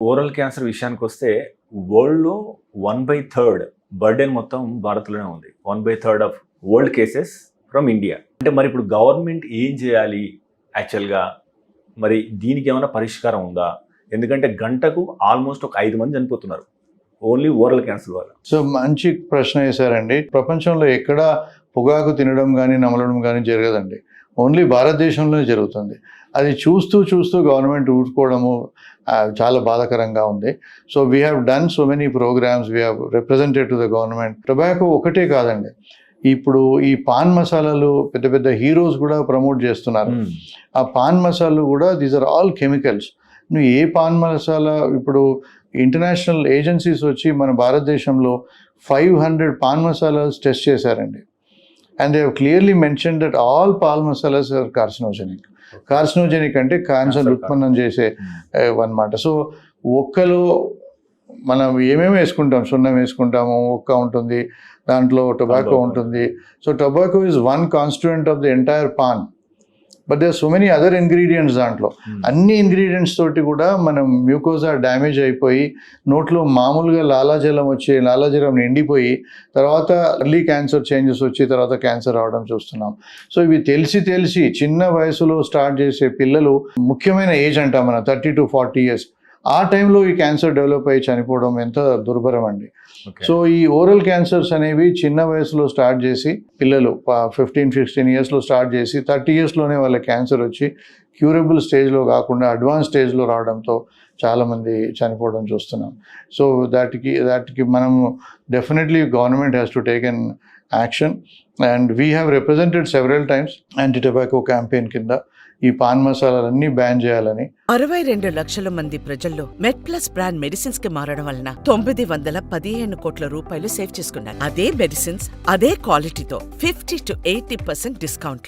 Oral cancer విషయానికి వస్తే వరల్డ్లో 1/3 బర్డెన్ మొత్తం భారత్లోనే ఉంది. 1/3 of world cases from India. అంటే మరి ఇప్పుడు గవర్నమెంట్ ఏం చేయాలి యాక్చువల్గా? మరి దీనికి ఏమైనా పరిష్కారం ఉందా? ఎందుకంటే గంటకు ఆల్మోస్ట్ ఒక 5 మంది చనిపోతున్నారు ఓన్లీ ఓరల్ క్యాన్సర్ వల్ల. సో మంచి ప్రశ్న వేశారండి. ప్రపంచంలో ఎక్కడ పొగాకు తినడం కానీ నమలడం కానీ జరగదండి. ఓన్లీ భారతదేశంలోనే జరుగుతుంది. అది చూస్తూ గవర్నమెంట్ ఊరుకోవడము చాలా బాధాకరంగా ఉంది. So we have done so many programmes, we have represented to the government. Tobacco ఒకటే కాదండి, ఇప్పుడు ఈ పాన్ మసాలాలు పెద్ద పెద్ద హీరోస్ కూడా ప్రమోట్ చేస్తున్నారు. ఆ పాన్ మసాలాలు కూడా దీస్ ఆర్ ఆల్ కెమికల్స్. నువ్వు ఏ పాన్ మసాలా, ఇప్పుడు ఇంటర్నేషనల్ ఏజెన్సీస్ వచ్చి మన భారతదేశంలో 500 పాన్ మసాలాస్ టెస్ట్ చేశారండి. And they have clearly mention that all pan masalas are carcinogenic. Carcinogenic అంటే క్యాన్సర్ ఉత్పన్నం చేసే అన్నమాట. సో ఒక్కలో మనం ఏమేమి వేసుకుంటాం, సున్నం వేసుకుంటాము, ఒక్క ఉంటుంది, దాంట్లో టొబాకో ఉంటుంది. So tobacco is one constituent of the entire pan, but there so many other ingredients దాంట్లో. అన్ని ఇంగ్రీడియంట్స్ తోటి కూడా మనం మ్యూకోజా డ్యామేజ్ అయిపోయి నోట్లో మామూలుగా లాలాజలం వచ్చి లాలాజలం నిండిపోయి తర్వాత ఎర్లీ క్యాన్సర్ చేంజెస్ వచ్చి తర్వాత క్యాన్సర్ రావడం చూస్తున్నాం. సో ఇవి తెలిసి చిన్న వయసులో స్టార్ట్ చేసే పిల్లలు, ముఖ్యమైన ఏజ్ అంటాం మనం 30 to 40 years, ఆ టైంలో ఈ క్యాన్సర్ డెవలప్ అయ్యి చనిపోవడం ఎంత దుర్భరం అండి. సో ఈ ఓరల్ క్యాన్సర్స్ అనేవి చిన్న వయసులో స్టార్ట్ చేసి పిల్లలు 15-16 yearsలో స్టార్ట్ చేసి 30 yearsలోనే వాళ్ళ క్యాన్సర్ వచ్చి క్యూరబుల్ స్టేజ్లో కాకుండా అడ్వాన్స్ స్టేజ్లో రావడంతో చాలామంది చనిపోవడం చూస్తున్నాం. సో దాటికి మనం definitely government has to take an action. And we have represented several times anti tobacco campaign కింద ఈ పాన్ మసాలాలన్నీ బ్యాన్ చేయాలని. 62 లక్షల మంది ప్రజల్లో మెడ్ ప్లస్ బ్రాండ్ మెడిసిన్స్ కి మారడం వలన 915 కోట్ల రూపాయలు సేవ్ చేసుకున్నారు. అదే మెడిసిన్స్ అదే క్వాలిటీతో 50 to 80% డిస్కౌంట్లు.